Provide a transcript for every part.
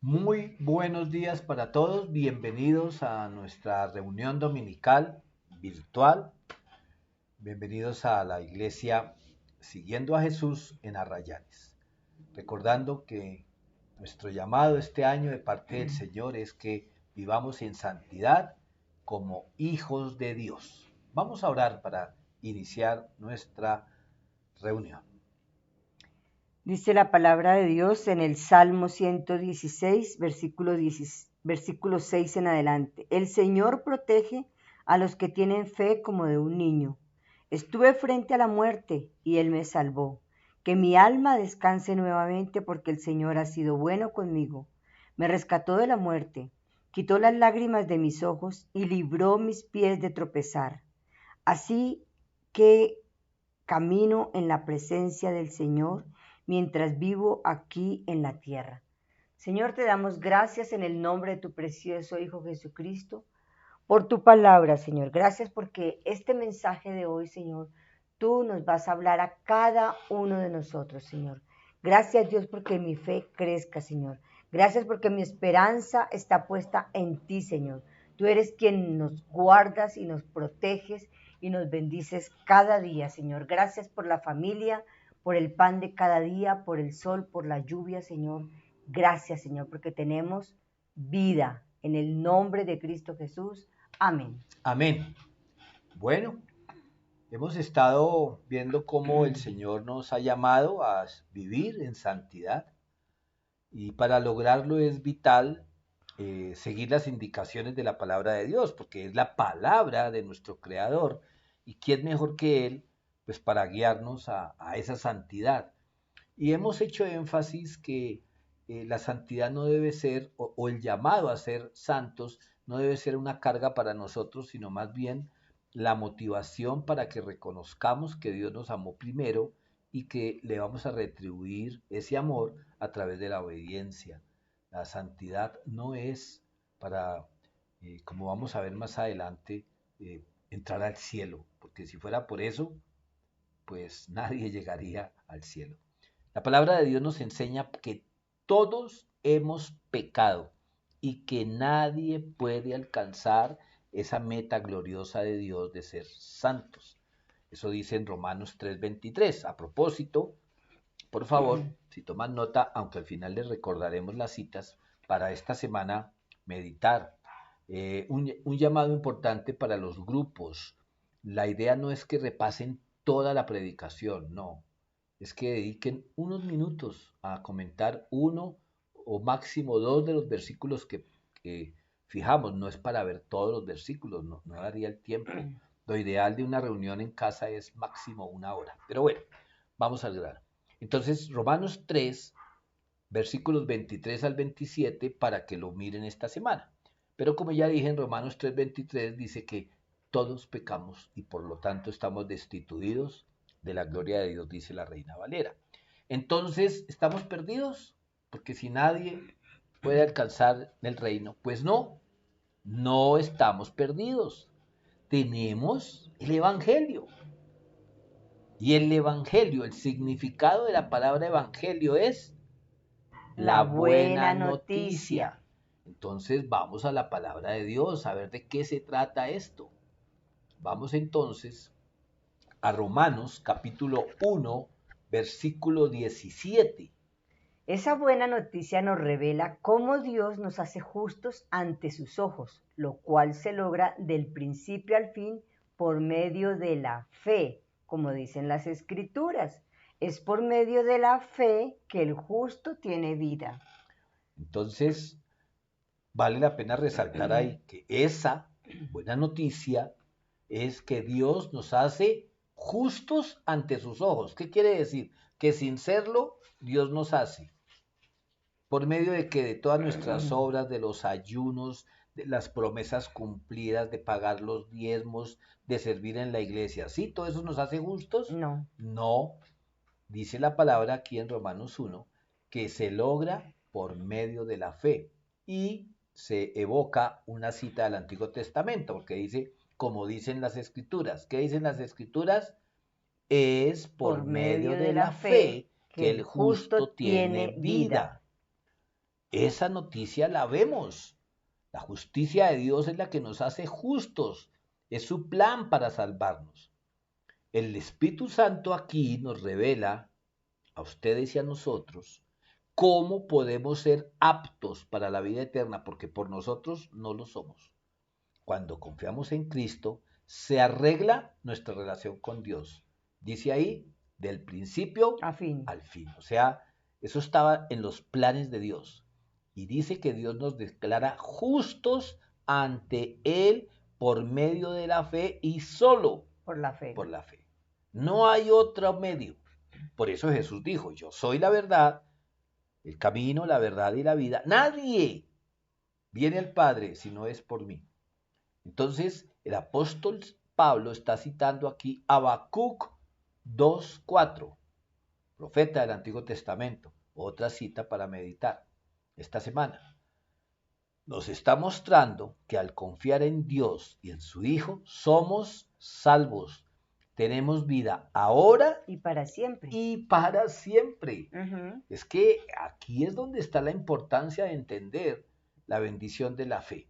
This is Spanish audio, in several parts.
Muy buenos días para todos, bienvenidos a nuestra reunión dominical virtual, bienvenidos a la iglesia Siguiendo a Jesús en Arrayanes. Recordando que nuestro llamado este año de parte del Señor es que vivamos en santidad como hijos de Dios. Vamos a orar para iniciar nuestra reunión. Dice la palabra de Dios en el Salmo 116, versículo 6 en adelante. El Señor protege a los que tienen fe como de un niño. Estuve frente a la muerte y Él me salvó. Que mi alma descanse nuevamente porque el Señor ha sido bueno conmigo. Me rescató de la muerte, quitó las lágrimas de mis ojos y libró mis pies de tropezar. Así que camino en la presencia del Señor mientras vivo aquí en la tierra. Señor, te damos gracias en el nombre de tu precioso Hijo Jesucristo por tu palabra, Señor. Gracias porque este mensaje de hoy, Señor, tú nos vas a hablar a cada uno de nosotros, Señor. Gracias, Dios, porque mi fe crezca, Señor. Gracias porque mi esperanza está puesta en ti, Señor. Tú eres quien nos guardas y nos proteges y nos bendices cada día, Señor. Gracias por la familia, por el pan de cada día, por el sol, por la lluvia, Señor. Gracias, Señor, porque tenemos vida. En el nombre de Cristo Jesús. Amén. Amén. Bueno, hemos estado viendo cómo el Señor nos ha llamado a vivir en santidad y para lograrlo es vital seguir las indicaciones de la palabra de Dios, porque es la palabra de nuestro Creador y quién mejor que Él pues para guiarnos a esa santidad. Y hemos hecho énfasis que la santidad no debe ser, o el llamado a ser santos, no debe ser una carga para nosotros, sino más bien la motivación para que reconozcamos que Dios nos amó primero y que le vamos a retribuir ese amor a través de la obediencia. La santidad no es para, como vamos a ver más adelante, entrar al cielo, porque si fuera por eso, pues nadie llegaría al cielo. La palabra de Dios nos enseña que todos hemos pecado y que nadie puede alcanzar esa meta gloriosa de Dios de ser santos. Eso dice en Romanos 3:23. A propósito, por favor, si toman nota, aunque al final les recordaremos las citas, para esta semana meditar. Un llamado importante para los grupos. La idea no es que repasen toda la predicación, no, es que dediquen unos minutos a comentar uno o máximo dos de los versículos que fijamos. No es para ver todos los versículos, no daría el tiempo. Lo ideal de una reunión en casa es máximo 1 hora. Pero bueno, vamos al grano. Entonces, Romanos 3, versículos 23 al 27, para que lo miren esta semana. Pero como ya dije en Romanos 3:23, dice que todos pecamos y por lo tanto estamos destituidos de la gloria de Dios, dice la Reina Valera. Entonces, ¿estamos perdidos? Porque si nadie puede alcanzar el reino, pues no estamos perdidos. Tenemos el Evangelio. Y el Evangelio, el significado de la palabra Evangelio es la buena noticia. Entonces vamos a la palabra de Dios, a ver de qué se trata esto. Vamos entonces a Romanos capítulo 1, versículo 17. Esa buena noticia nos revela cómo Dios nos hace justos ante sus ojos, lo cual se logra del principio al fin por medio de la fe, como dicen las Escrituras. Es por medio de la fe que el justo tiene vida. Entonces, vale la pena resaltar ahí que esa buena noticia es que Dios nos hace justos ante sus ojos. ¿Qué quiere decir? Que sin serlo, Dios nos hace. Por medio de que de todas nuestras obras, de los ayunos, de las promesas cumplidas, de pagar los diezmos, de servir en la iglesia. ¿Sí? ¿Todo eso nos hace justos? No. No. Dice la palabra aquí en Romanos 1 que se logra por medio de la fe. Y se evoca una cita del Antiguo Testamento, porque dice, como dicen las Escrituras. ¿Qué dicen las Escrituras? Es por medio de la fe que el justo tiene vida. esa noticia la vemos. La justicia de Dios es la que nos hace justos. Es su plan para salvarnos. El Espíritu Santo aquí nos revela a ustedes y a nosotros cómo podemos ser aptos para la vida eterna, porque por nosotros no lo somos. Cuando confiamos en Cristo, se arregla nuestra relación con Dios. Dice ahí, del principio A fin. al fin. O sea, eso estaba en los planes de Dios. Y dice que Dios nos declara justos ante Él por medio de la fe y solo Por la fe. por la fe. No hay otro medio. Por eso Jesús dijo, yo soy la verdad, el camino, la verdad y la vida. Nadie viene al Padre si no es por mí. Entonces, el apóstol Pablo está citando aquí a Habacuc 2:4, profeta del Antiguo Testamento, otra cita para meditar esta semana. Nos está mostrando que al confiar en Dios y en su Hijo, somos salvos. Tenemos vida ahora Y para siempre. y para siempre. Ujú. Es que aquí es donde está la importancia de entender la bendición de la fe.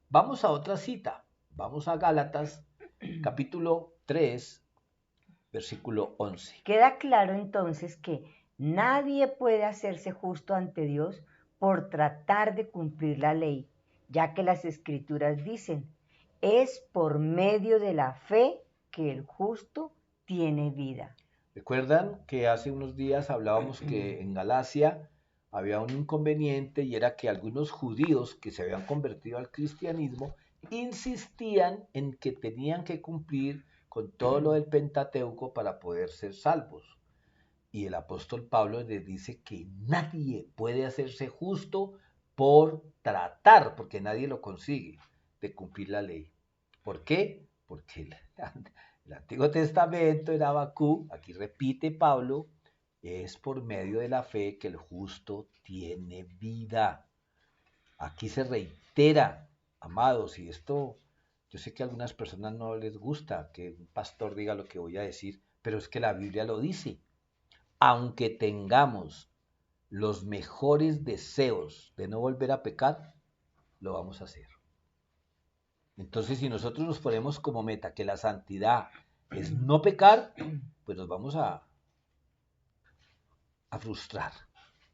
Vamos a otra cita. Vamos a Gálatas, capítulo 3, versículo 11. Queda claro entonces que nadie puede hacerse justo ante Dios por tratar de cumplir la ley, ya que las escrituras dicen, es por medio de la fe que el justo tiene vida. ¿Recuerdan que hace unos días hablábamos que en Galacia había un inconveniente y era que algunos judíos que se habían convertido al cristianismo insistían en que tenían que cumplir con todo lo del Pentateuco para poder ser salvos? Y el apóstol Pablo les dice que nadie puede hacerse justo por tratar, porque nadie lo consigue, de cumplir la ley. ¿Por qué? Porque el Antiguo Testamento en Habacuc, aquí repite Pablo, es por medio de la fe que el justo tiene vida. Aquí se reitera, amados, y esto, yo sé que a algunas personas no les gusta que un pastor diga lo que voy a decir, pero es que la Biblia lo dice. Aunque tengamos los mejores deseos de no volver a pecar, lo vamos a hacer. Entonces, si nosotros nos ponemos como meta que la santidad es no pecar, pues nos vamos a frustrar.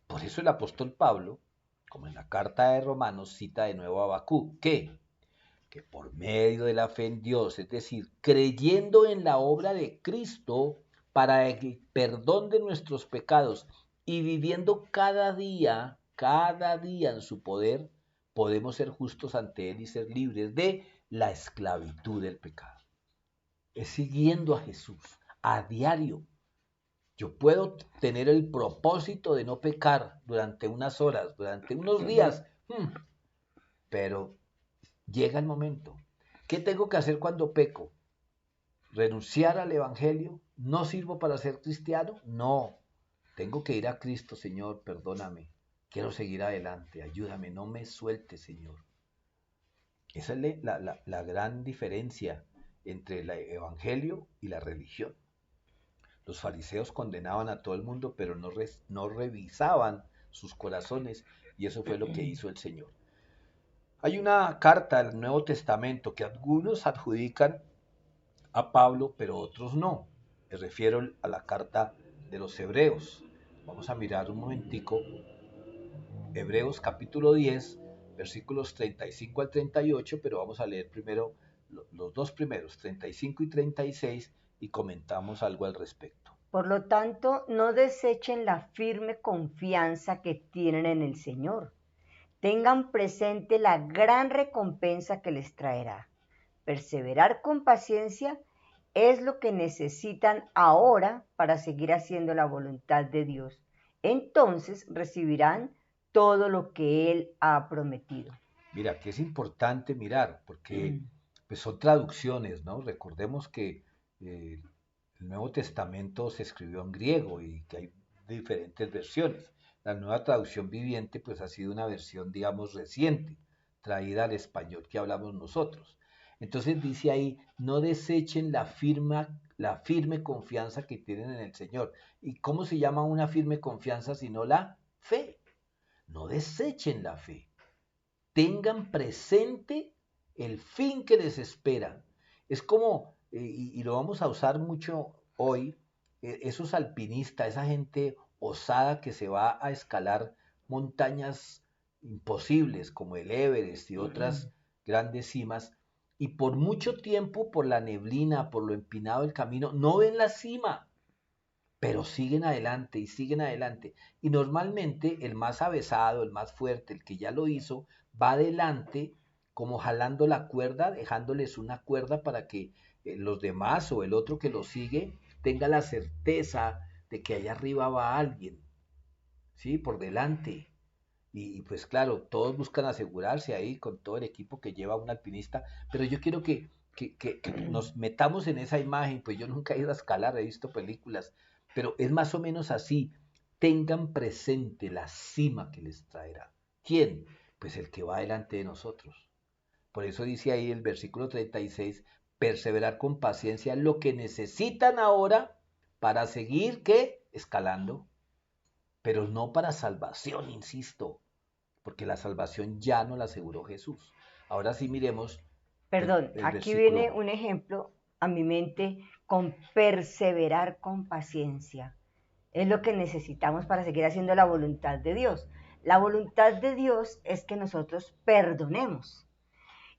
Por eso el apóstol Pablo, como en la carta de Romanos, cita de nuevo a Habacuc, que por medio de la fe en Dios, es decir, creyendo en la obra de Cristo para el perdón de nuestros pecados y viviendo cada día en su poder, podemos ser justos ante Él y ser libres de la esclavitud del pecado. Es siguiendo a Jesús a diario. Yo puedo tener el propósito de no pecar durante unas horas, durante unos días, pero llega el momento. ¿Qué tengo que hacer cuando peco? ¿Renunciar al Evangelio? ¿No sirvo para ser cristiano? No. Tengo que ir a Cristo, Señor, perdóname. Quiero seguir adelante, ayúdame, no me sueltes, Señor. Esa es la gran diferencia entre el Evangelio y la religión. Los fariseos condenaban a todo el mundo, pero no revisaban sus corazones, y eso fue lo que hizo el Señor. Hay una carta del Nuevo Testamento que algunos adjudican a Pablo, pero otros no. Me refiero a la carta de los Hebreos. Vamos a mirar un momentico. Hebreos capítulo 10, versículos 35 al 38, pero vamos a leer primero los dos primeros, 35 y 36, y comentamos algo al respecto. Por lo tanto, no desechen la firme confianza que tienen en el Señor. Tengan presente la gran recompensa que les traerá. Perseverar con paciencia es lo que necesitan ahora para seguir haciendo la voluntad de Dios. Entonces recibirán todo lo que Él ha prometido. Mira, que es importante mirar, porque pues son traducciones, ¿no? Recordemos que el Nuevo Testamento se escribió en griego y que hay diferentes versiones. La nueva traducción viviente pues ha sido una versión, digamos, reciente, traída al español que hablamos nosotros. Entonces dice ahí, no desechen la firme confianza que tienen en el Señor. ¿Y cómo se llama una firme confianza sino la fe? No desechen la fe. Tengan presente el fin que les espera. Es como, y lo vamos a usar mucho hoy, esos alpinistas, esa gente osada que se va a escalar montañas imposibles como el Everest y otras grandes cimas, y por mucho tiempo, por la neblina, por lo empinado del camino, no ven la cima, pero siguen adelante y siguen adelante. Y normalmente el más avesado, el más fuerte, el que ya lo hizo, va adelante como jalando la cuerda, dejándoles una cuerda para que los demás o el otro que lo sigue tenga la certeza de que allá arriba va alguien, ¿sí? Por delante. Y pues claro, todos buscan asegurarse ahí con todo el equipo que lleva un alpinista, pero yo quiero que nos metamos en esa imagen, pues yo nunca he ido a escalar, he visto películas, pero es más o menos así. Tengan presente la cima que les traerá. ¿Quién? Pues el que va delante de nosotros. Por eso dice ahí el versículo 36, perseverar con paciencia lo que necesitan ahora para seguir, ¿qué? Escalando, pero no para salvación, insisto, porque la salvación ya no la aseguró Jesús. Ahora sí miremos Perdón, el aquí viene versículo. un ejemplo a mi mente con perseverar con paciencia. Es lo que necesitamos para seguir haciendo la voluntad de Dios. La voluntad de Dios es que nosotros perdonemos.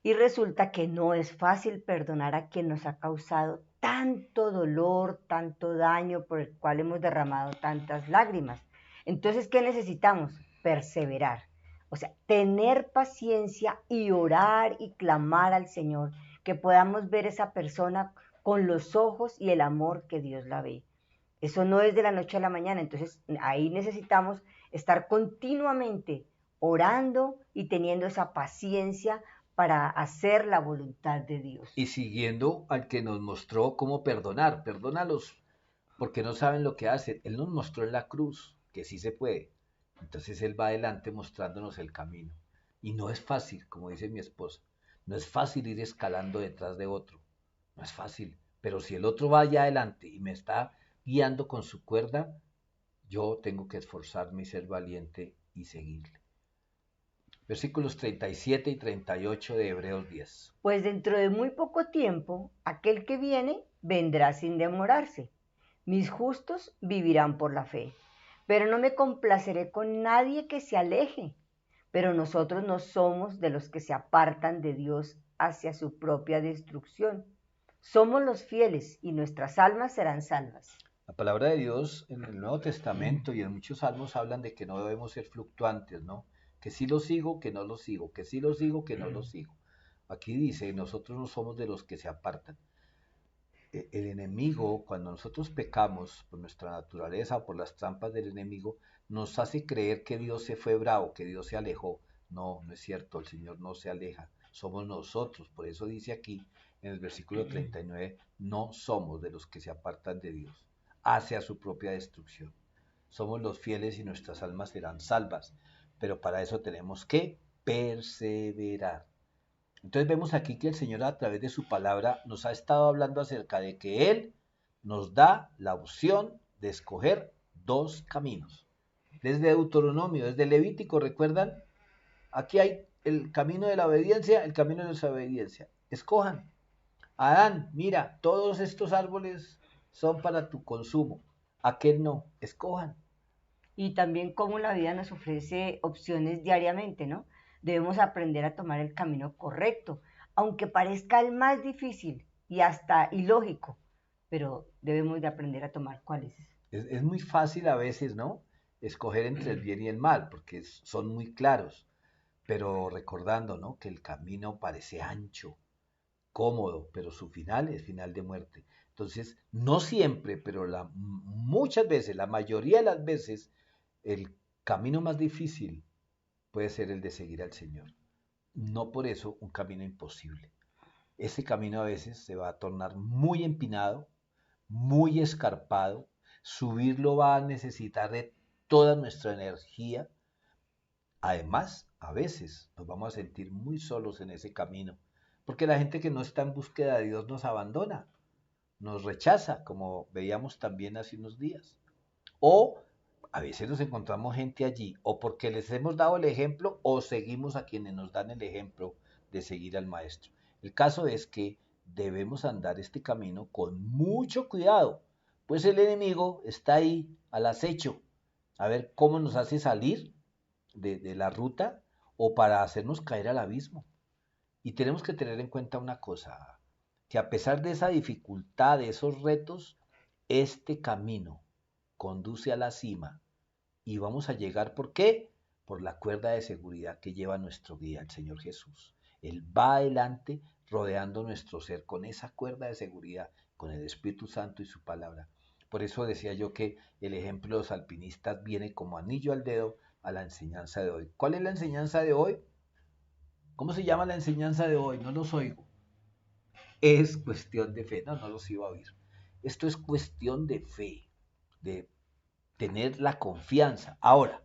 Y resulta que no es fácil perdonar a quien nos ha causado tanto dolor, tanto daño, por el cual hemos derramado tantas lágrimas. Entonces, ¿qué necesitamos? Perseverar. O sea, tener paciencia y orar y clamar al Señor, que podamos ver esa persona con los ojos y el amor que Dios la ve. Eso no es de la noche a la mañana, entonces ahí necesitamos estar continuamente orando y teniendo esa paciencia para hacer la voluntad de Dios. Y siguiendo al que nos mostró cómo perdonar, perdónalos porque no saben lo que hacen. Él nos mostró en la cruz que sí se puede. Entonces Él va adelante mostrándonos el camino. Y no es fácil, como dice mi esposa, no es fácil ir escalando detrás de otro. No es fácil. Pero si el otro va allá adelante y me está guiando con su cuerda, yo tengo que esforzarme y ser valiente y seguirle. Versículos 37 y 38 de Hebreos 10. Pues dentro de muy poco tiempo, aquel que viene vendrá sin demorarse. Mis justos vivirán por la fe. Pero no me complaceré con nadie que se aleje. Pero nosotros no somos de los que se apartan de Dios hacia su propia destrucción. Somos los fieles y nuestras almas serán salvas. La palabra de Dios en el Nuevo Testamento y en muchos salmos hablan de que no debemos ser fluctuantes, ¿no? Que sí lo sigo, que no lo sigo, que sí lo sigo, que no lo sigo. Aquí dice, nosotros no somos de los que se apartan. El enemigo, cuando nosotros pecamos por nuestra naturaleza o por las trampas del enemigo, nos hace creer que Dios se fue bravo, que Dios se alejó. No, no es cierto, el Señor no se aleja, somos nosotros. Por eso dice aquí en el versículo 39, no somos de los que se apartan de Dios, hacia su propia destrucción. Somos los fieles y nuestras almas serán salvas, pero para eso tenemos que perseverar. Entonces vemos aquí que el Señor a través de su palabra nos ha estado hablando acerca de que Él nos da la opción de escoger dos caminos. Desde Deuteronomio, desde Levítico, ¿recuerdan? Aquí hay el camino de la obediencia, el camino de la desobediencia. Escojan. Adán, mira, todos estos árboles son para tu consumo. Aquel no. Escojan. Y también cómo la vida nos ofrece opciones diariamente, ¿no? Debemos aprender a tomar el camino correcto, aunque parezca el más difícil y hasta ilógico, pero debemos de aprender a tomar cuáles. Es muy fácil a veces, ¿no? Escoger entre el bien y el mal, porque son muy claros. Pero recordando, ¿no? Que el camino parece ancho, cómodo, pero su final es final de muerte. Entonces, no siempre, pero muchas veces, la mayoría de las veces, el camino más difícil puede ser el de seguir al Señor. No por eso un camino imposible. Ese camino a veces se va a tornar muy empinado, muy escarpado. Subirlo va a necesitar de toda nuestra energía. Además, a veces nos vamos a sentir muy solos en ese camino, porque la gente que no está en búsqueda de Dios nos abandona, nos rechaza, como veíamos también hace unos días. O a veces nos encontramos gente allí o porque les hemos dado el ejemplo o seguimos a quienes nos dan el ejemplo de seguir al maestro. El caso es que debemos andar este camino con mucho cuidado, pues el enemigo está ahí al acecho, a ver cómo nos hace salir de la ruta o para hacernos caer al abismo. Y tenemos que tener en cuenta una cosa, que a pesar de esa dificultad, de esos retos, este camino conduce a la cima y vamos a llegar, ¿por qué? Por la cuerda de seguridad que lleva nuestro guía, el Señor Jesús. Él va adelante rodeando nuestro ser con esa cuerda de seguridad, con el Espíritu Santo y su palabra. Por eso decía yo que el ejemplo de los alpinistas viene como anillo al dedo a la enseñanza de hoy. ¿Cuál es la enseñanza de hoy? ¿Cómo se llama la enseñanza de hoy? No los oigo. Es cuestión de fe. No, no los iba a oír. Esto es cuestión de fe, de tener la confianza. Ahora,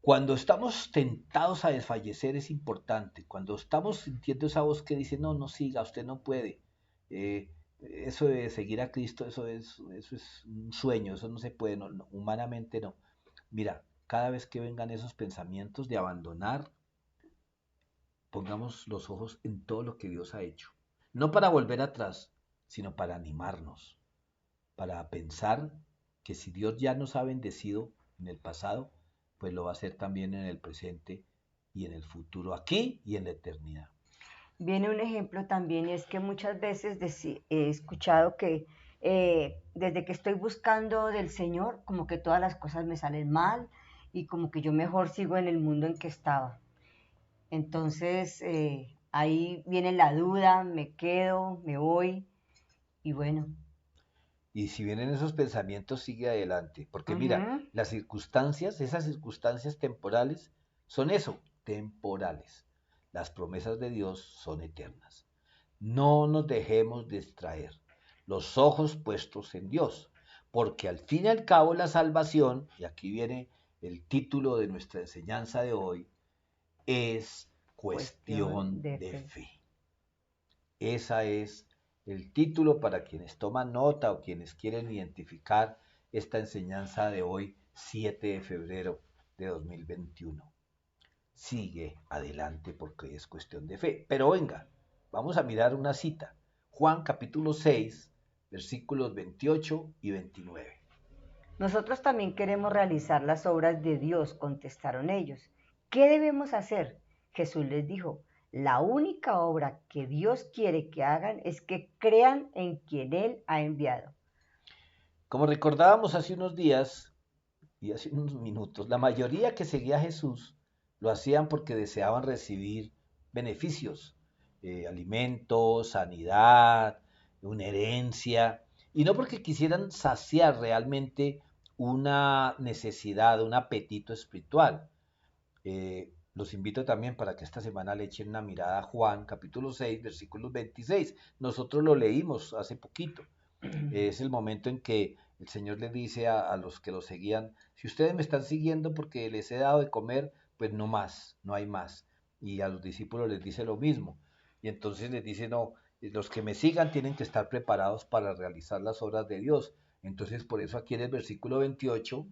cuando estamos tentados a desfallecer es importante. Cuando estamos sintiendo esa voz que dice, no, no siga, usted no puede. Eso de seguir a Cristo, eso es un sueño, eso no se puede, no, no, humanamente no. Mira, cada vez que vengan esos pensamientos de abandonar, pongamos los ojos en todo lo que Dios ha hecho. No para volver atrás, sino para animarnos, para pensar que si Dios ya nos ha bendecido en el pasado, pues lo va a hacer también en el presente y en el futuro, aquí y en la eternidad. Viene un ejemplo también y es que muchas veces he escuchado que desde que estoy buscando del Señor, como que todas las cosas me salen mal y como que yo mejor sigo en el mundo en que estaba. Entonces ahí viene la duda, me quedo, me voy y bueno. Y si vienen esos pensamientos, sigue adelante, porque mira, Ujú. las circunstancias, esas circunstancias temporales, son eso, temporales. Las promesas de Dios son eternas. No nos dejemos distraer, los ojos puestos en Dios, porque al fin y al cabo la salvación, y aquí viene el título de nuestra enseñanza de hoy, es Cuestión cuestión de de fe. fe. Esa es el título para quienes toman nota o quienes quieren identificar esta enseñanza de hoy, 7 de febrero de 2021. Sigue adelante porque es cuestión de fe. Pero venga, vamos a mirar una cita. Juan capítulo 6, versículos 28 y 29. Nosotros también queremos realizar las obras de Dios, contestaron ellos. ¿Qué debemos hacer? Jesús les dijo, la única obra que Dios quiere que hagan es que crean en quien Él ha enviado. Como recordábamos hace unos días y hace unos minutos, la mayoría que seguía a Jesús lo hacían porque deseaban recibir beneficios, alimentos, sanidad, una herencia, y no porque quisieran saciar realmente una necesidad, un apetito espiritual. Los invito también para que esta semana le echen una mirada a Juan, capítulo 6, versículos 26. Nosotros lo leímos hace poquito. Es el momento en que el Señor le dice a los que lo seguían, si ustedes me están siguiendo porque les he dado de comer, pues no más, no hay más. Y a los discípulos les dice lo mismo. Y entonces les dice, no, los que me sigan tienen que estar preparados para realizar las obras de Dios. Entonces por eso aquí en el versículo 28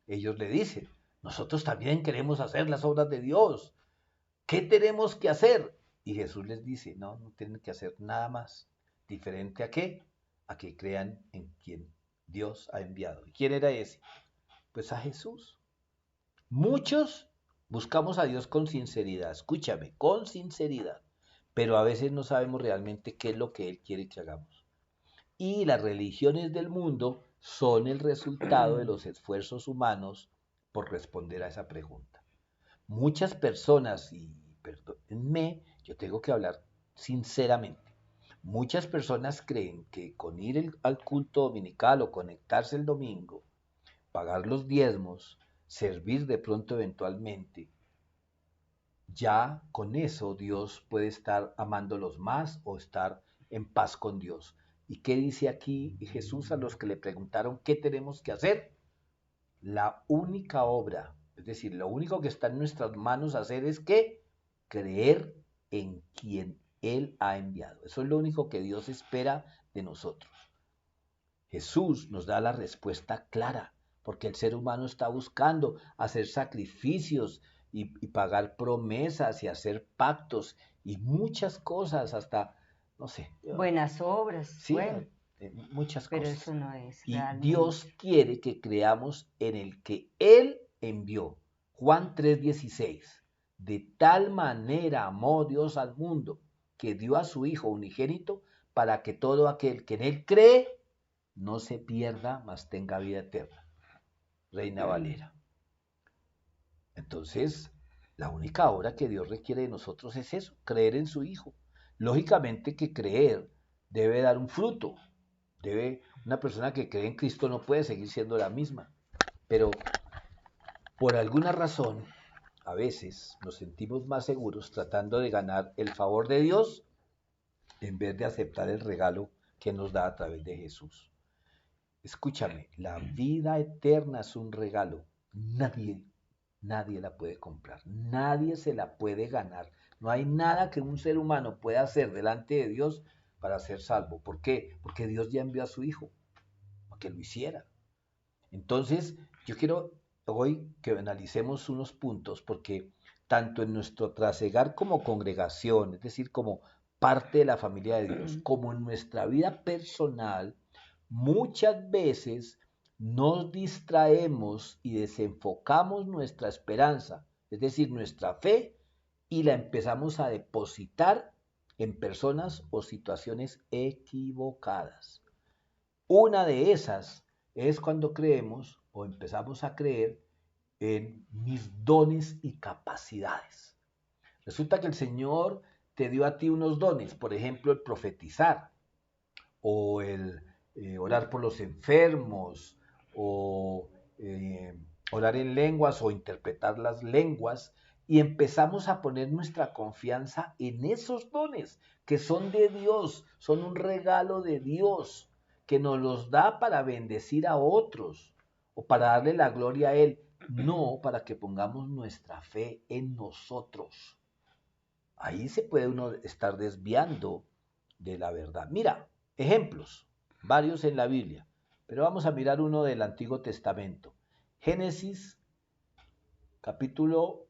ellos le dicen, nosotros también queremos hacer las obras de Dios. ¿Qué tenemos que hacer? Y Jesús les dice, no, no tienen que hacer nada más. ¿Diferente a qué? A que crean en quien Dios ha enviado. ¿Y quién era ese? Pues a Jesús. Muchos buscamos a Dios con sinceridad, escúchame, con sinceridad, pero a veces no sabemos realmente qué es lo que Él quiere que hagamos. Y las religiones del mundo son el resultado de los esfuerzos humanos por responder a esa pregunta. Muchas personas, y perdónenme, yo tengo que hablar sinceramente, muchas personas creen que con ir al culto dominical o conectarse el domingo, pagar los diezmos, servir de pronto eventualmente, ya con eso Dios puede estar amándolos más o estar en paz con Dios. ¿Y qué dice aquí Jesús a los que le preguntaron qué tenemos que hacer? La única obra, es decir, lo único que está en nuestras manos hacer es que creer en quien Él ha enviado. Eso es lo único que Dios espera de nosotros. Jesús nos da la respuesta clara. porque el ser humano está buscando hacer sacrificios y pagar promesas y hacer pactos y muchas cosas, hasta, no sé, Buenas obras, sí, bueno, muchas pero eso cosas. no es Y realmente. Dios quiere que creamos en el que Él envió. Juan 3:16. De tal manera amó Dios al mundo que dio a su Hijo unigénito para que todo aquel que en Él cree no se pierda, mas tenga vida eterna. Reina Valera. Entonces, la única obra que Dios requiere de nosotros es eso, creer en su Hijo. Lógicamente que creer debe dar un fruto. Una persona que cree en Cristo no puede seguir siendo la misma. Pero por alguna razón, a veces nos sentimos más seguros tratando de ganar el favor de Dios en vez de aceptar el regalo que nos da a través de Jesús. Escúchame, la vida eterna es un regalo. Nadie la puede comprar, nadie se la puede ganar. No hay nada que un ser humano pueda hacer delante de Dios para ser salvo. ¿Por qué? Porque Dios ya envió a su Hijo a que lo hiciera. Entonces, yo quiero hoy que analicemos unos puntos porque tanto en nuestro trasegar como congregación, es decir, como parte de la familia de Dios, como en nuestra vida personal, muchas veces nos distraemos y desenfocamos nuestra esperanza, es decir, nuestra fe, y la empezamos a depositar en personas o situaciones equivocadas. Una de esas es cuando creemos o empezamos a creer en mis dones y capacidades. Resulta que el Señor te dio a ti unos dones, por ejemplo, el profetizar o el orar por los enfermos o eh, orar en lenguas o interpretar las lenguas y empezamos a poner nuestra confianza en esos dones que son de Dios, son un regalo de Dios que nos los da para bendecir a otros o para darle la gloria a Él, no para que pongamos nuestra fe en nosotros. Ahí se puede uno estar desviando de la verdad. Mira, ejemplos, varios en la Biblia, pero vamos a mirar uno del Antiguo Testamento. Génesis capítulo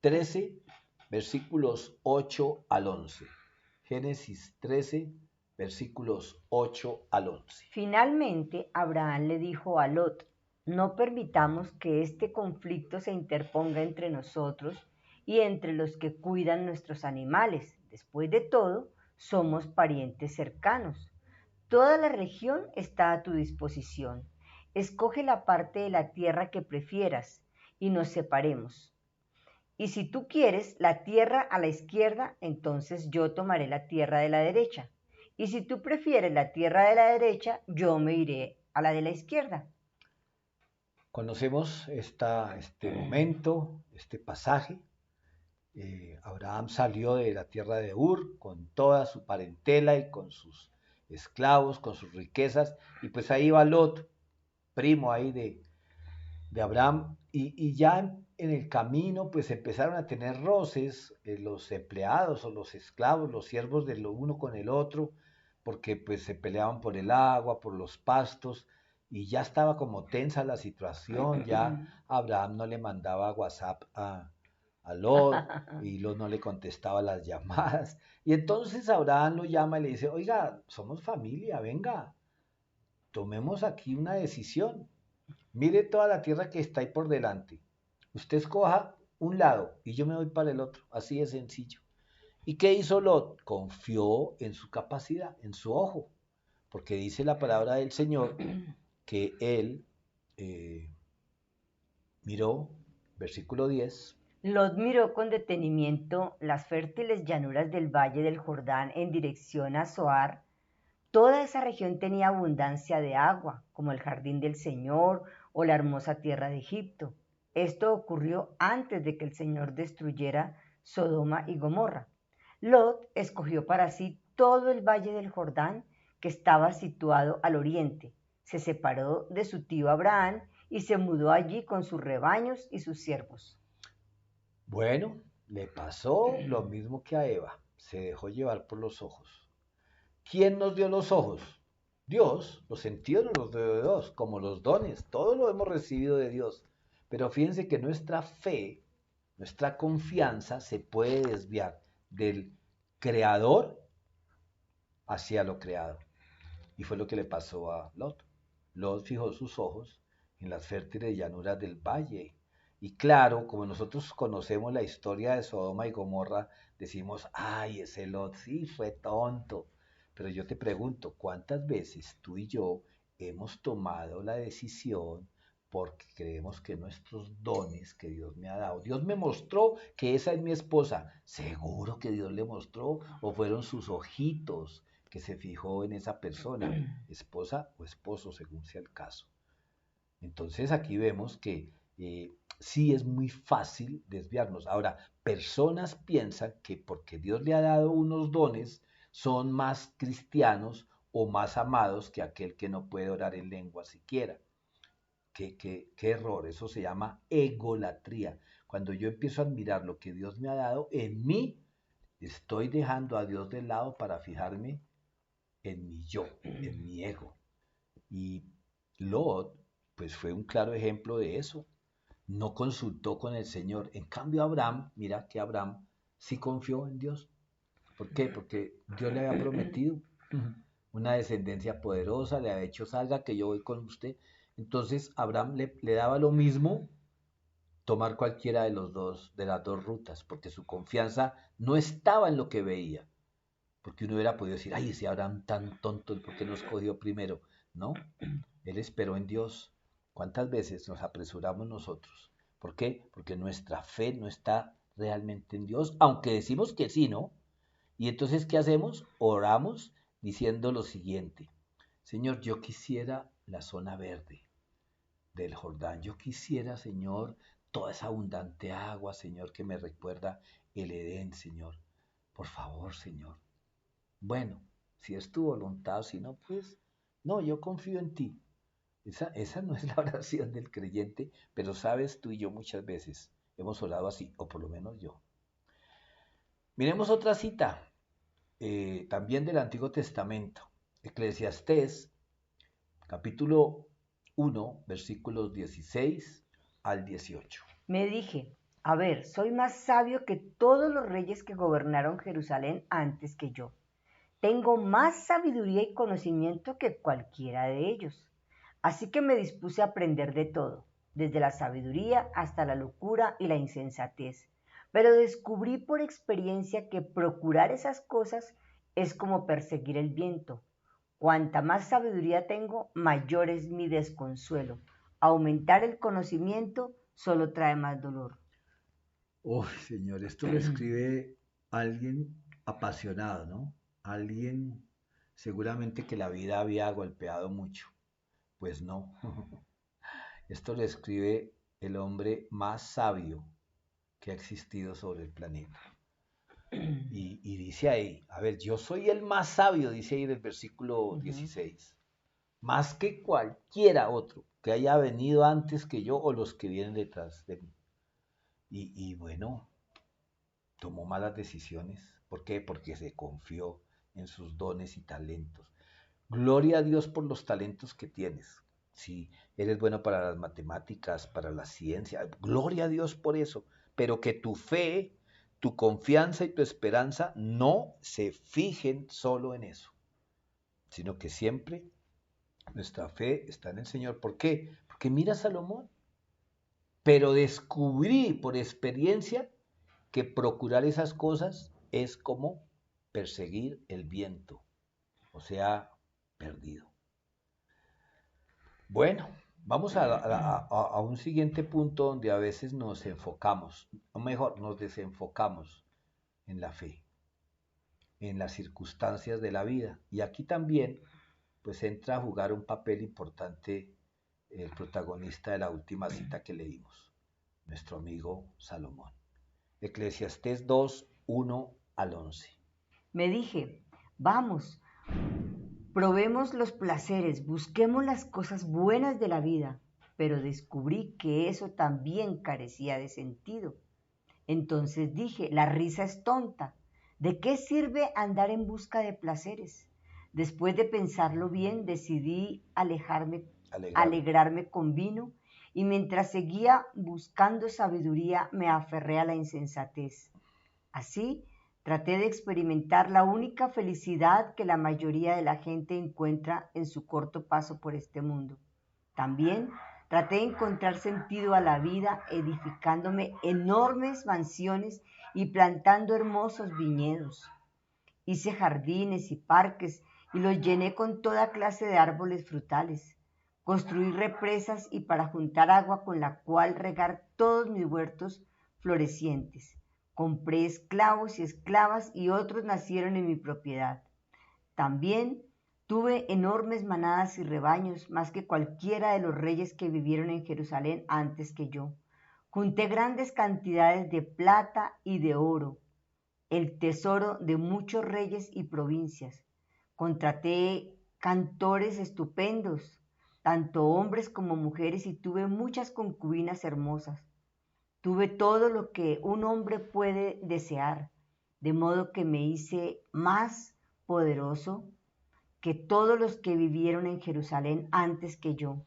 13, versículos 8 al 11. Génesis 13, versículos 8 al 11. Finalmente, Abraham le dijo a Lot, no permitamos que este conflicto se interponga entre nosotros y entre los que cuidan nuestros animales. Después de todo, somos parientes cercanos. Toda la región está a tu disposición. Escoge la parte de la tierra que prefieras y nos separemos. Y si tú quieres la tierra a la izquierda, entonces yo tomaré la tierra de la derecha. Y si tú prefieres la tierra de la derecha, yo me iré a la de la izquierda. Conocemos este momento, este pasaje. Abraham salió de la tierra de Ur con toda su parentela y con sus esclavos, con sus riquezas, y pues ahí va Lot, primo ahí de Abraham, y ya en el camino pues empezaron a tener roces los empleados o los esclavos, los siervos de lo uno con el otro, porque pues se peleaban por el agua, por los pastos, y ya estaba como tensa la situación, ya Abraham no le mandaba WhatsApp a Lot, y Lot no le contestaba las llamadas, y entonces Abraham lo llama y le dice, oiga, somos familia, venga, tomemos aquí una decisión. Mire toda la tierra que está ahí por delante. Usted escoja un lado y yo me voy para el otro. Así de sencillo. ¿Y qué hizo Lot? Confió en su capacidad, en su ojo. Porque dice la palabra del Señor que él miró, versículo 10. Lot miró con detenimiento las fértiles llanuras del valle del Jordán en dirección a Zoar. Toda esa región tenía abundancia de agua, como el jardín del Señor o la hermosa tierra de Egipto. Esto ocurrió antes de que el Señor destruyera Sodoma y Gomorra. Lot escogió para sí todo el valle del Jordán, que estaba situado al oriente. Se separó de su tío Abraham y se mudó allí con sus rebaños y sus siervos. Bueno, le pasó lo mismo que a Eva. Se dejó llevar por los ojos. ¿Quién nos dio los ojos? Dios, los sentidos nos los dio Dios, como los dones, todo lo hemos recibido de Dios. Pero fíjense que nuestra fe, nuestra confianza se puede desviar del creador hacia lo creado. Y fue lo que le pasó a Lot. Lot fijó sus ojos en las fértiles llanuras del valle. Y claro, como nosotros conocemos la historia de Sodoma y Gomorra, decimos, ay, ese Lot sí fue tonto. Pero yo te pregunto, ¿cuántas veces tú y yo hemos tomado la decisión porque creemos que nuestros dones que Dios me ha dado, Dios me mostró que esa es mi esposa, seguro que Dios le mostró o fueron sus ojitos que se fijó en esa persona, esposa o esposo, según sea el caso? Entonces aquí vemos que sí es muy fácil desviarnos. Ahora, personas piensan que porque Dios le ha dado unos dones, son más cristianos o más amados que aquel que no puede orar en lengua siquiera. Qué error, eso se llama egolatría. Cuando yo empiezo a admirar lo que Dios me ha dado, en mí estoy dejando a Dios de lado para fijarme en mi yo, en mi ego. Y Lot, pues fue un claro ejemplo de eso. No consultó con el Señor. En cambio, Abraham, mira que Abraham sí confió en Dios. ¿Por qué? Porque Dios le había prometido una descendencia poderosa, le había dicho, salga que yo voy con usted. Entonces, Abraham le daba lo mismo tomar cualquiera de los dos, de las dos rutas, porque su confianza no estaba en lo que veía, porque uno hubiera podido decir, ay, ese Abraham tan tonto, ¿por qué no escogió primero? No, él esperó en Dios. ¿Cuántas veces nos apresuramos nosotros? ¿Por qué? Porque nuestra fe no está realmente en Dios, aunque decimos que sí, ¿no? Y entonces, ¿qué hacemos? Oramos diciendo lo siguiente, Señor, yo quisiera la zona verde del Jordán, yo quisiera, Señor, toda esa abundante agua, Señor, que me recuerda el Edén, Señor. Por favor, Señor. Bueno, si es tu voluntad, si no, pues, no, yo confío en ti. Esa no es la oración del creyente, pero sabes, tú y yo muchas veces hemos orado así, o por lo menos yo. Miremos otra cita, también del Antiguo Testamento, Eclesiastés, capítulo 1, versículos 16 al 18. Me dije, a ver, soy más sabio que todos los reyes que gobernaron Jerusalén antes que yo. Tengo más sabiduría y conocimiento que cualquiera de ellos. Así que me dispuse a aprender de todo, desde la sabiduría hasta la locura y la insensatez. Pero descubrí por experiencia que procurar esas cosas es como perseguir el viento. Cuanta más sabiduría tengo, mayor es mi desconsuelo. Aumentar el conocimiento solo trae más dolor. Uy, señor, esto lo escribe alguien apasionado, ¿no? Alguien seguramente que la vida había golpeado mucho. Pues no. Esto lo escribe el hombre más sabio que ha existido sobre el planeta. Y dice ahí, a ver, yo soy el más sabio, dice ahí en el versículo 16, más que cualquiera otro que haya venido antes que yo o los que vienen detrás de mí. Y bueno, tomó malas decisiones. ¿Por qué? Porque se confió en sus dones y talentos. Gloria a Dios por los talentos que tienes. Si eres bueno para las matemáticas, para la ciencia, gloria a Dios por eso. Pero que tu fe, tu confianza y tu esperanza no se fijen solo en eso, sino que siempre nuestra fe está en el Señor. ¿Por qué? Porque mira a Salomón. Pero descubrí por experiencia que procurar esas cosas es como perseguir el viento, o sea, perdido. Bueno, vamos a un siguiente punto donde a veces nos enfocamos, o mejor, nos desenfocamos en la fe, en las circunstancias de la vida. Y aquí también, pues entra a jugar un papel importante el protagonista de la última cita que leímos, nuestro amigo Salomón. Eclesiastés 2, 1 al 11. Me dije, vamos, probemos los placeres, busquemos las cosas buenas de la vida, pero descubrí que eso también carecía de sentido. Entonces dije, la risa es tonta. ¿De qué sirve andar en busca de placeres? Después de pensarlo bien, decidí Alegrarme. alegrarme con vino, y mientras seguía buscando sabiduría, me aferré a la insensatez. Así, traté de experimentar la única felicidad que la mayoría de la gente encuentra en su corto paso por este mundo. También traté de encontrar sentido a la vida edificándome enormes mansiones y plantando hermosos viñedos. Hice jardines y parques y los llené con toda clase de árboles frutales. Construí represas y para juntar agua con la cual regar todos mis huertos florecientes. Compré esclavos y esclavas y otros nacieron en mi propiedad. También tuve enormes manadas y rebaños, más que cualquiera de los reyes que vivieron en Jerusalén antes que yo. Junté grandes cantidades de plata y de oro, el tesoro de muchos reyes y provincias. Contraté cantores estupendos, tanto hombres como mujeres, y tuve muchas concubinas hermosas. Tuve todo lo que un hombre puede desear, de modo que me hice más poderoso que todos los que vivieron en Jerusalén antes que yo,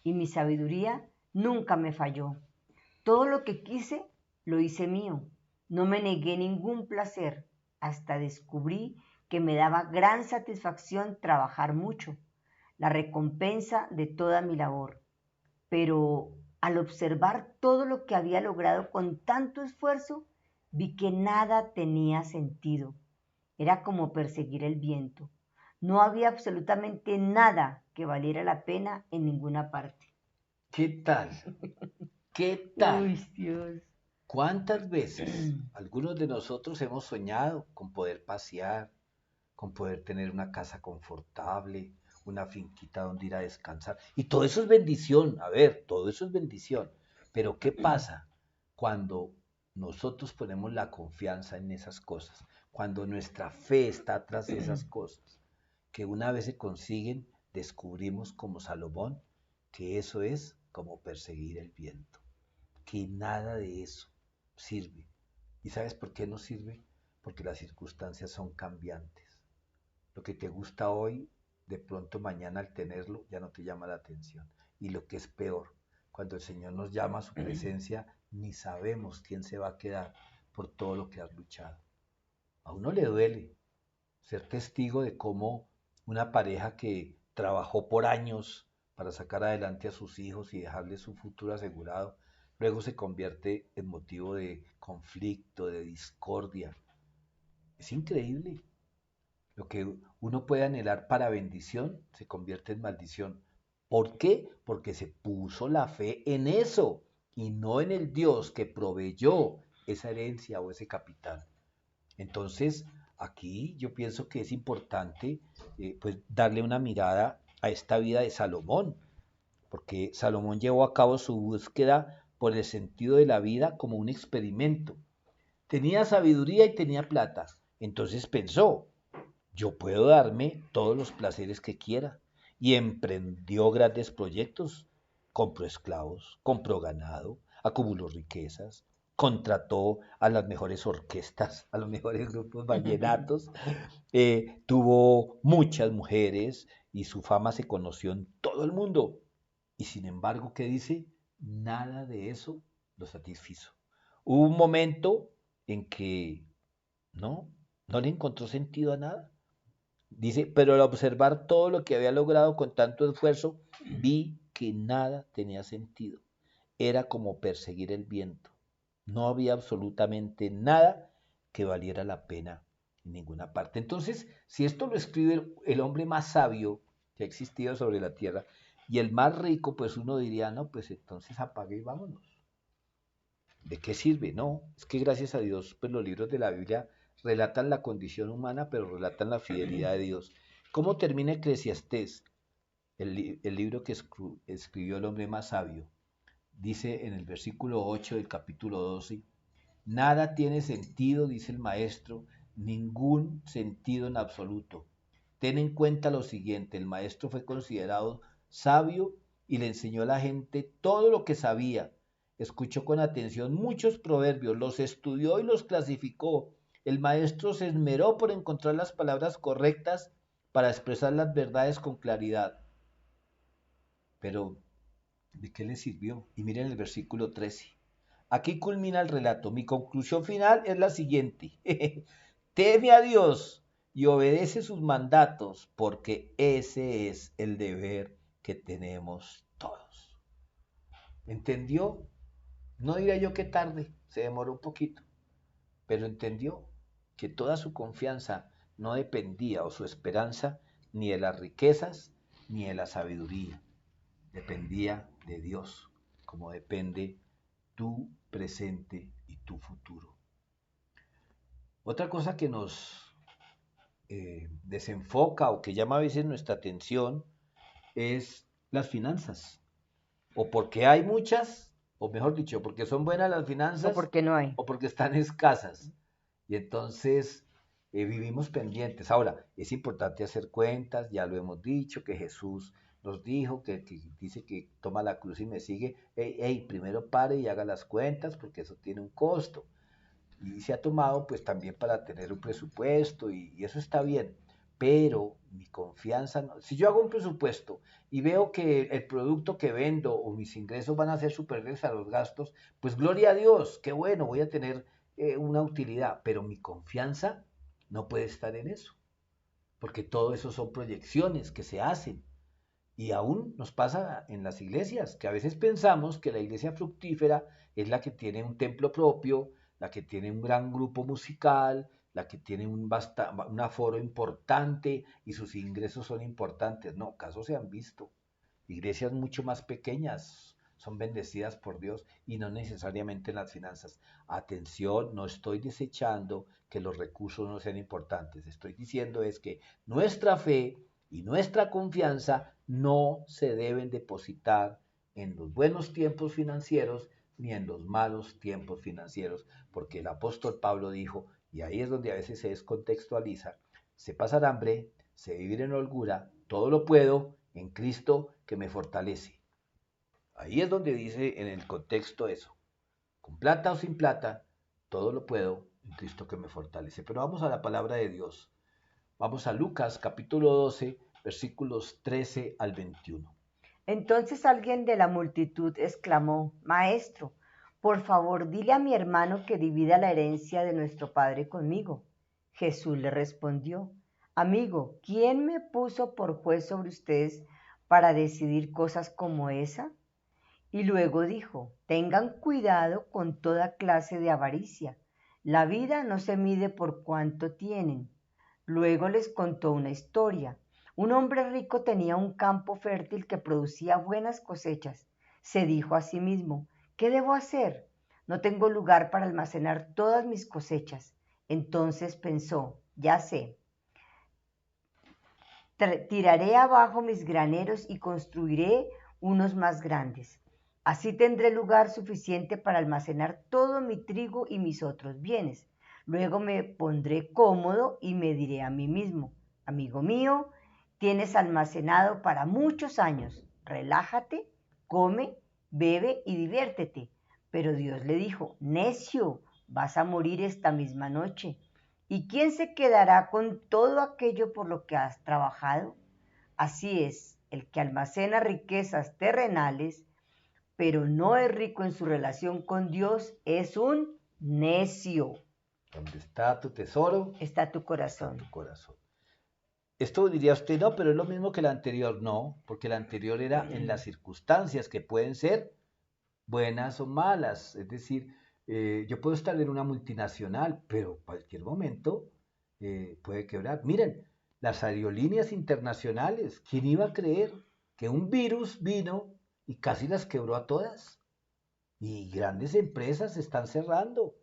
y mi sabiduría nunca me falló. Todo lo que quise lo hice mío. No me negué ningún placer, hasta descubrí que me daba gran satisfacción trabajar mucho, la recompensa de toda mi labor. Pero al observar todo lo que había logrado con tanto esfuerzo, vi que nada tenía sentido. Era como perseguir el viento. No había absolutamente nada que valiera la pena en ninguna parte. ¿Qué tal? ¿Qué tal? Uy, Dios. ¿Cuántas veces algunos de nosotros hemos soñado con poder pasear, con poder tener una casa confortable, una finquita donde ir a descansar? Y todo eso es bendición, a ver, todo eso es bendición. Pero ¿qué pasa cuando nosotros ponemos la confianza en esas cosas? Cuando nuestra fe está atrás de esas cosas, que una vez se consiguen, descubrimos como Salomón que eso es como perseguir el viento, que nada de eso sirve. ¿Y sabes por qué no sirve? Porque las circunstancias son cambiantes. Lo que te gusta hoy, de pronto mañana al tenerlo ya no te llama la atención. Y lo que es peor, cuando el Señor nos llama a su presencia, ni sabemos quién se va a quedar por todo lo que has luchado. A uno le duele ser testigo de cómo una pareja que trabajó por años para sacar adelante a sus hijos y dejarles su futuro asegurado, luego se convierte en motivo de conflicto, de discordia. Es increíble. Lo que uno puede anhelar para bendición se convierte en maldición. ¿Por qué? Porque se puso la fe en eso y no en el Dios que proveyó esa herencia o ese capital. Entonces, aquí yo pienso que es importante pues darle una mirada a esta vida de Salomón, porque Salomón llevó a cabo su búsqueda por el sentido de la vida como un experimento. Tenía sabiduría y tenía plata, entonces pensó, yo puedo darme todos los placeres que quiera, y emprendió grandes proyectos. Compró esclavos, compró ganado, acumuló riquezas, contrató a las mejores orquestas, a los mejores grupos vallenatos, tuvo muchas mujeres y su fama se conoció en todo el mundo. Y sin embargo, ¿qué dice? Nada de eso lo satisfizo. Hubo un momento en que no, no le encontró sentido a nada. Dice, pero al observar todo lo que había logrado con tanto esfuerzo, vi que nada tenía sentido. Era como perseguir el viento. No había absolutamente nada que valiera la pena en ninguna parte. Entonces, si esto lo escribe el hombre más sabio que ha existido sobre la tierra y el más rico, pues uno diría, no, pues entonces apague y vámonos. ¿De qué sirve? No, es que gracias a Dios, pues los libros de la Biblia relatan la condición humana, pero relatan la fidelidad de Dios. ¿Cómo termina Eclesiastés, el libro que escribió el hombre más sabio? Dice en el versículo 8 del capítulo 12, nada tiene sentido, dice el maestro, ningún sentido en absoluto. Ten en cuenta lo siguiente, el maestro fue considerado sabio y le enseñó a la gente todo lo que sabía. Escuchó con atención muchos proverbios, los estudió y los clasificó. El maestro se esmeró por encontrar las palabras correctas para expresar las verdades con claridad. Pero, ¿de qué le sirvió? Y miren el versículo 13. Aquí culmina el relato. Mi conclusión final es la siguiente. Teme a Dios y obedece sus mandatos, porque ese es el deber que tenemos todos. ¿Entendió? No diría yo que tarde, se demoró un poquito, pero entendió que toda su confianza no dependía o su esperanza ni de las riquezas ni de la sabiduría, dependía de Dios, como depende tu presente y tu futuro. Otra cosa que nos desenfoca o que llama a veces nuestra atención es las finanzas, o porque hay muchas, o mejor dicho, porque son buenas las o finanzas, porque no hay. o porque están escasas. Y entonces vivimos pendientes. Ahora, es importante hacer cuentas, ya lo hemos dicho, que Jesús nos dijo, que dice que toma la cruz y me sigue. Primero pare y haga las cuentas, porque eso tiene un costo. Y se ha tomado pues también para tener un presupuesto y eso está bien. Pero mi confianza, no. Si yo hago un presupuesto y veo que el producto que vendo o mis ingresos van a ser superiores a los gastos, pues gloria a Dios, qué bueno, voy a tener una utilidad, pero mi confianza no puede estar en eso, porque todo eso son proyecciones que se hacen. Y aún nos pasa en las iglesias, que a veces pensamos que la iglesia fructífera es la que tiene un templo propio, la que tiene un gran grupo musical, la que tiene un aforo importante y sus ingresos son importantes. No, casos se han visto. Iglesias mucho más pequeñas son bendecidas por Dios y no necesariamente en las finanzas. Atención, no estoy desechando que los recursos no sean importantes. Estoy diciendo es que nuestra fe y nuestra confianza no se deben depositar en los buenos tiempos financieros ni en los malos tiempos financieros, porque el apóstol Pablo dijo, y ahí es donde a veces se descontextualiza, sé pasar hambre, sé vivir en holgura, todo lo puedo en Cristo que me fortalece. Ahí es donde dice en el contexto eso, con plata o sin plata, todo lo puedo en Cristo que me fortalece. Pero vamos a la palabra de Dios. Vamos a Lucas capítulo 12, versículos 13 al 21. Entonces alguien de la multitud exclamó, Maestro, por favor, dile a mi hermano que divida la herencia de nuestro padre conmigo. Jesús le respondió, Amigo, ¿quién me puso por juez sobre ustedes para decidir cosas como esa? Y luego dijo, tengan cuidado con toda clase de avaricia. La vida no se mide por cuánto tienen. Luego les contó una historia. Un hombre rico tenía un campo fértil que producía buenas cosechas. Se dijo a sí mismo, ¿qué debo hacer? No tengo lugar para almacenar todas mis cosechas. Entonces pensó, ya sé, tiraré abajo mis graneros y construiré unos más grandes. Así tendré lugar suficiente para almacenar todo mi trigo y mis otros bienes. Luego me pondré cómodo y me diré a mí mismo, amigo mío, tienes almacenado para muchos años. Relájate, come, bebe y diviértete. Pero Dios le dijo, necio, vas a morir esta misma noche. ¿Y quién se quedará con todo aquello por lo que has trabajado? Así es, el que almacena riquezas terrenales, pero no es rico en su relación con Dios, es un necio. Donde está tu tesoro, Está tu está corazón. tu corazón. Esto diría usted, no, pero es lo mismo que el anterior. No, porque el anterior era en las circunstancias que pueden ser buenas o malas. Es decir, yo puedo estar en una multinacional, pero cualquier momento puede quebrar. Miren, las aerolíneas internacionales, ¿quién iba a creer que un virus vino y casi las quebró a todas? Y grandes empresas se están cerrando.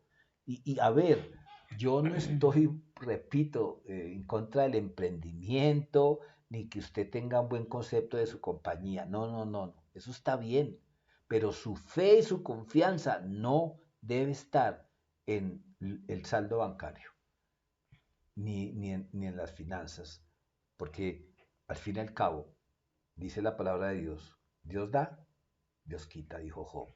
Y a ver, yo no estoy, repito, en contra del emprendimiento, ni que usted tenga un buen concepto de su compañía. No, no, no, no. Eso está bien. Pero su fe y su confianza no debe estar en el saldo bancario, ni en las finanzas. Porque al fin y al cabo, dice la palabra de Dios, Dios da, Dios quita, dijo Job.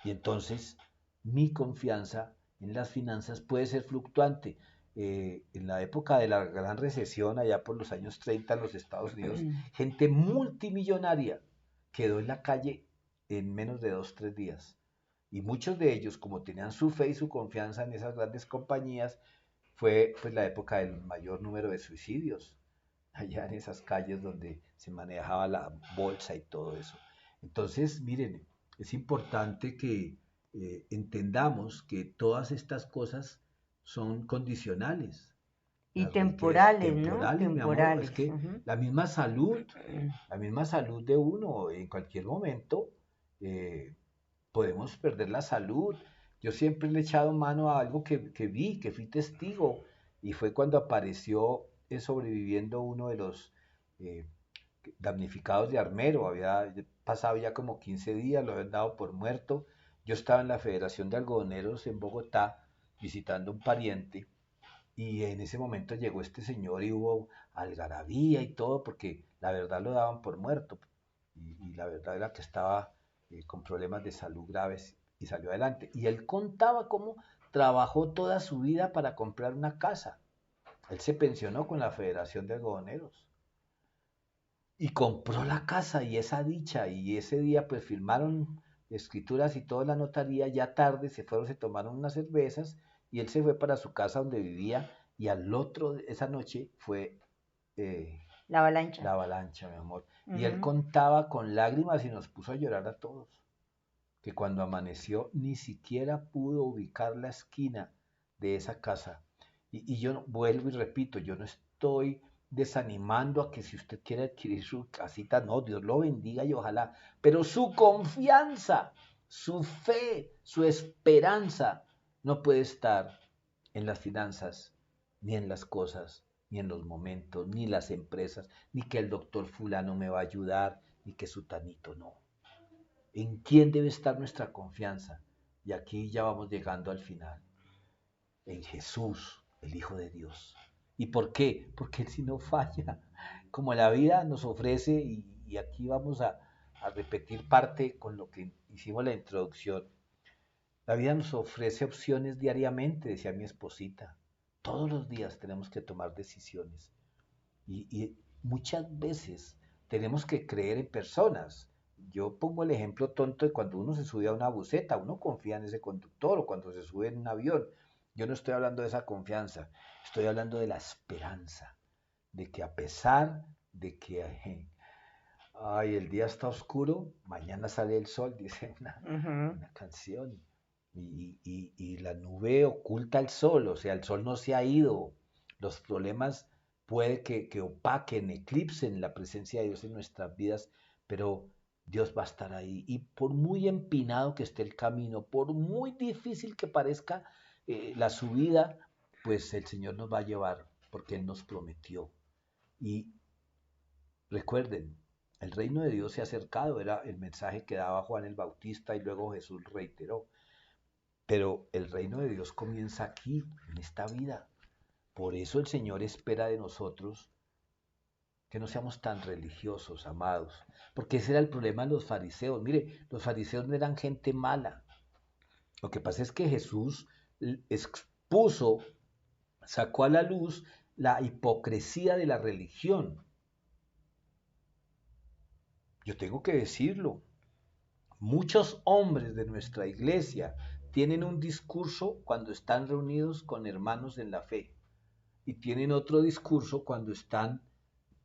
Y entonces mi confianza en las finanzas puede ser fluctuante. en la época de la gran recesión, allá por los años 30 en los Estados Unidos, gente multimillonaria quedó en la calle en menos de 2, 3 días. Y muchos de ellos, como tenían su fe y su confianza en esas grandes compañías, fue pues la época del mayor número de suicidios, allá en esas calles donde se manejaba la bolsa y todo eso. Entonces, miren, es importante que entendamos que todas estas cosas son condicionales. Y Las riquezas temporales, ¿no? temporales, mi amor, es Temporales. que la misma salud de uno, en cualquier momento eh, podemos perder la salud. Yo siempre le he echado mano a algo que vi, que fui testigo, y fue cuando apareció sobreviviendo uno de los eh, damnificados de Armero. Había pasado ya como 15 días, lo habían dado por muerto. Yo estaba en la Federación de Algodoneros en Bogotá visitando un pariente y en ese momento llegó este señor y hubo algarabía y todo porque la verdad lo daban por muerto y la verdad era que estaba con problemas de salud graves y salió adelante. Y él contaba cómo trabajó toda su vida para comprar una casa. Él se pensionó con la Federación de Algodoneros y compró la casa y esa dicha y ese día pues firmaron escrituras y toda la notaría, ya tarde se fueron, se tomaron unas cervezas y él se fue para su casa donde vivía y al otro, esa noche fue La avalancha. la avalancha, mi amor. Y él Ujú. contaba con lágrimas y nos puso a llorar a todos, que cuando amaneció ni siquiera pudo ubicar la esquina de esa casa. Y yo vuelvo y repito, yo no estoy desanimando a que si usted quiere adquirir su casita, no, Dios lo bendiga y ojalá, pero su confianza, su fe, su esperanza no puede estar en las finanzas, ni en las cosas, ni en los momentos, ni las empresas, ni que el doctor fulano me va a ayudar, ni que su tanito no. ¿En quién debe estar nuestra confianza? Y aquí ya vamos llegando al final. En Jesús, el Hijo de Dios. ¿Y por qué? Porque Él sí no falla. Como la vida nos ofrece, y aquí vamos a repetir parte con lo que hicimos la introducción, la vida nos ofrece opciones diariamente, decía mi esposita. Todos los días tenemos que tomar decisiones. Y muchas veces tenemos que creer en personas. Yo pongo el ejemplo tonto de cuando uno se sube a una buseta, uno confía en ese conductor o cuando se sube en un avión. Yo no estoy hablando de esa confianza, estoy hablando de la esperanza, de que a pesar de que ay, el día está oscuro, mañana sale el sol, dice Ujú. una canción. Y la nube oculta el sol, o sea, el sol no se ha ido. Los problemas puede que opaquen, eclipsen la presencia de Dios en nuestras vidas, pero Dios va a estar ahí. Y por muy empinado que esté el camino, por muy difícil que parezca la subida, pues el Señor nos va a llevar porque Él nos prometió. Y recuerden, el reino de Dios se ha acercado, era el mensaje que daba Juan el Bautista y luego Jesús reiteró. Pero el reino de Dios comienza aquí, en esta vida. Por eso el Señor espera de nosotros que no seamos tan religiosos, amados. Porque ese era el problema de los fariseos. Mire, los fariseos no eran gente mala. Lo que pasa es que Jesús expuso, sacó a la luz la hipocresía de la religión. Yo tengo que decirlo. Muchos hombres de nuestra iglesia tienen un discurso cuando están reunidos con hermanos en la fe y tienen otro discurso cuando están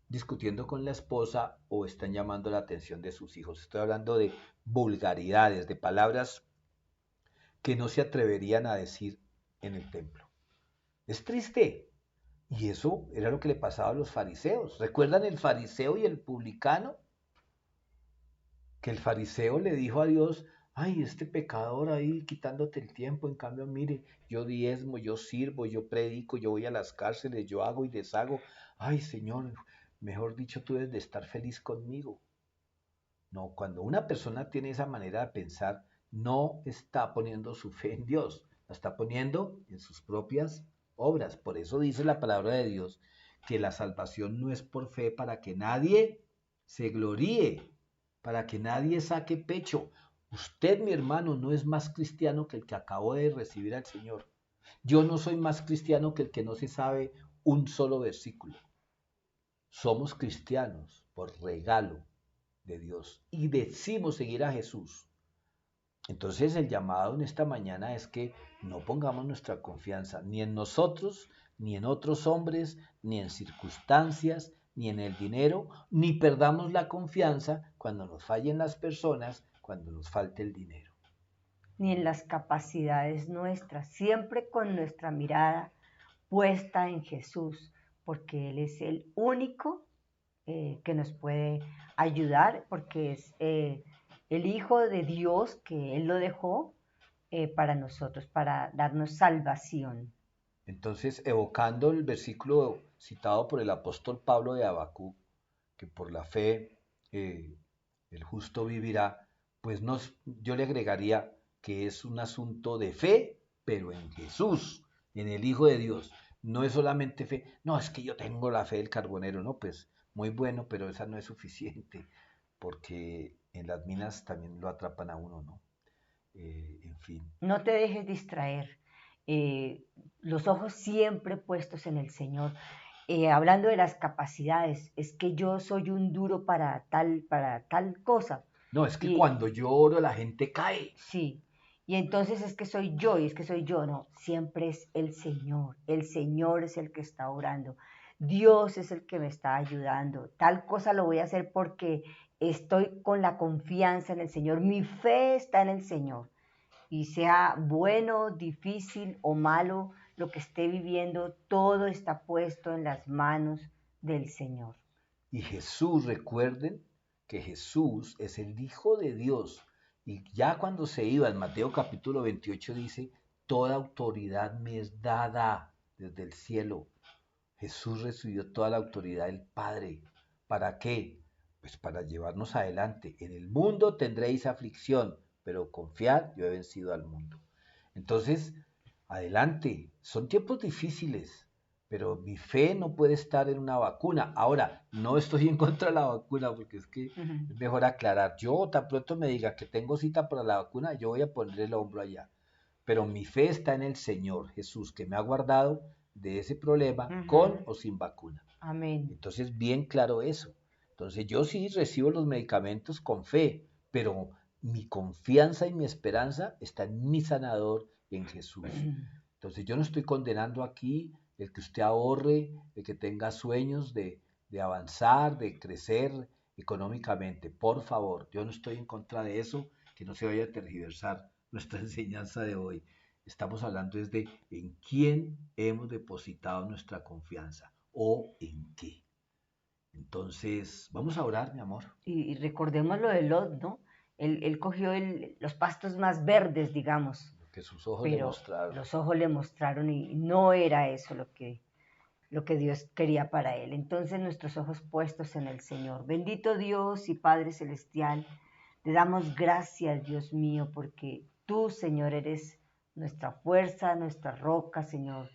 discutiendo con la esposa o están llamando la atención de sus hijos. Estoy hablando de vulgaridades, de palabras que no se atreverían a decir en el templo. Es triste. Y eso era lo que le pasaba a los fariseos. ¿Recuerdan el fariseo y el publicano? Que el fariseo le dijo a Dios, ay, este pecador ahí quitándote el tiempo, en cambio, mire, yo diezmo, yo sirvo, yo predico, yo voy a las cárceles, yo hago y deshago. Ay, Señor, mejor dicho, tú debes de estar feliz conmigo. No, cuando una persona tiene esa manera de pensar, no está poniendo su fe en Dios, la está poniendo en sus propias obras. Por eso dice la palabra de Dios que la salvación no es por fe para que nadie se gloríe, para que nadie saque pecho. Usted, mi hermano, no es más cristiano que el que acabó de recibir al Señor. Yo no soy más cristiano que el que no se sabe un solo versículo. Somos cristianos por regalo de Dios y decimos seguir a Jesús. Entonces el llamado en esta mañana es que no pongamos nuestra confianza ni en nosotros, ni en otros hombres, ni en circunstancias, ni en el dinero, ni perdamos la confianza cuando nos fallen las personas, cuando nos falte el dinero. Ni en las capacidades nuestras, siempre con nuestra mirada puesta en Jesús, porque Él es el único que nos puede ayudar, porque es el Hijo de Dios que Él lo dejó para nosotros, para darnos salvación. Entonces, evocando el versículo citado por el apóstol Pablo de Habacuc, que por la fe el justo vivirá, pues yo le agregaría que es un asunto de fe, pero en Jesús, en el Hijo de Dios. No es solamente fe, no, es que yo tengo la fe del carbonero, no, pues muy bueno, pero esa no es suficiente, porque en las minas también lo atrapan a uno, ¿no? En fin. No te dejes distraer. Los ojos siempre puestos en el Señor. Hablando de las capacidades, es que yo soy un duro para tal cosa. No, es que Y cuando yo oro la gente cae. sí, y entonces es que soy yo, y es que soy yo, no, siempre es el Señor es el que está orando, Dios es el que me está ayudando, tal cosa lo voy a hacer porque estoy con la confianza en el Señor, mi fe está en el Señor, y sea bueno, difícil o malo lo que esté viviendo, todo está puesto en las manos del Señor. Y Jesús, recuerden que Jesús es el Hijo de Dios. Y ya cuando se iba en Mateo capítulo 28 dice, toda autoridad me es dada desde el cielo. Jesús recibió toda la autoridad del Padre. ¿Para qué? Pues para llevarnos adelante. En el mundo tendréis aflicción, pero confiad, yo he vencido al mundo. Entonces, adelante. Son tiempos difíciles, pero mi fe no puede estar en una vacuna. Ahora, no estoy en contra de la vacuna, porque es que es mejor aclarar. Yo tan pronto me diga que tengo cita para la vacuna, yo voy a poner el hombro allá. Pero mi fe está en el Señor Jesús, que me ha guardado de ese problema con o sin vacuna. Amén. Entonces, bien claro eso. Entonces, yo sí recibo los medicamentos con fe, pero mi confianza y mi esperanza está en mi sanador, en Jesús. Entonces, yo no estoy condenando aquí el que usted ahorre, el que tenga sueños de avanzar, de crecer económicamente. Por favor, yo no estoy en contra de eso, que no se vaya a tergiversar nuestra enseñanza de hoy. Estamos hablando es de en quién hemos depositado nuestra confianza o en qué. Entonces, vamos a orar, mi amor. Y recordemos lo de Lot, ¿no? Él cogió los pastos más verdes, digamos, Lo que sus ojos le pero mostraron. los ojos le mostraron y no era eso lo que Dios quería para él. Entonces nuestros ojos puestos en el Señor. Bendito Dios y Padre Celestial, te damos gracias, Dios mío, porque tú, Señor, eres nuestra fuerza, nuestra roca, Señor.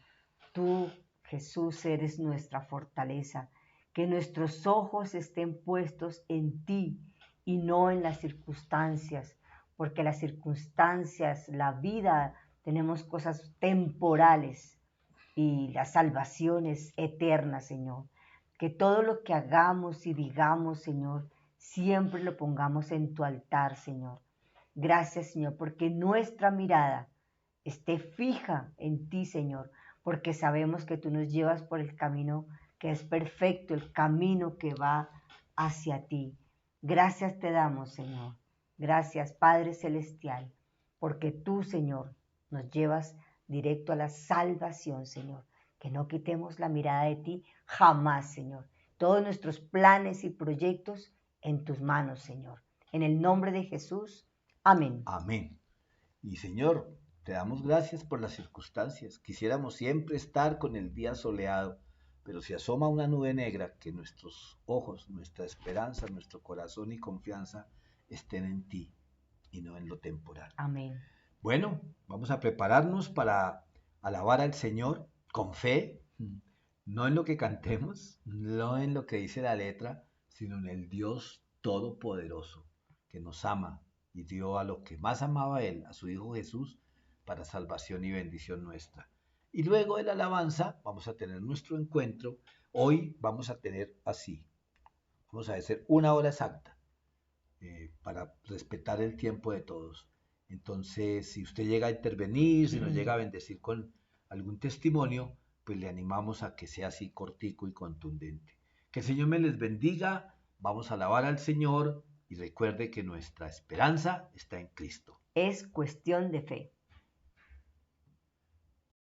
Tú, Jesús, eres nuestra fortaleza. Que nuestros ojos estén puestos en ti y no en las circunstancias, porque las circunstancias, la vida, tenemos cosas temporales y la salvación es eterna, Señor. Que todo lo que hagamos y digamos, Señor, siempre lo pongamos en tu altar, Señor. Gracias, Señor, porque nuestra mirada esté fija en ti, Señor, porque sabemos que tú nos llevas por el camino que es perfecto, el camino que va hacia ti. Gracias te damos, Señor. Gracias, Padre Celestial, porque tú, Señor, nos llevas directo a la salvación, Señor. Que no quitemos la mirada de ti jamás, Señor. Todos nuestros planes y proyectos en tus manos, Señor. En el nombre de Jesús. Amén. Amén. Y Señor, te damos gracias por las circunstancias. Quisiéramos siempre estar con el día soleado, pero si asoma una nube negra, que nuestros ojos, nuestra esperanza, nuestro corazón y confianza estén en ti y no en lo temporal. Amén. Bueno, vamos a prepararnos para alabar al Señor con fe, no en lo que cantemos, no en lo que dice la letra, sino en el Dios Todopoderoso, que nos ama y dio a lo que más amaba a Él, a su Hijo Jesús, para salvación y bendición nuestra. Y luego de la alabanza vamos a tener nuestro encuentro. Hoy vamos a tener así, vamos a hacer 1 hora exacta para respetar el tiempo de todos. Entonces, si usted llega a intervenir, si nos llega a bendecir con algún testimonio, pues le animamos a que sea así cortico y contundente. Que el Señor me les bendiga, vamos a alabar al Señor y recuerde que nuestra esperanza está en Cristo. Es cuestión de fe.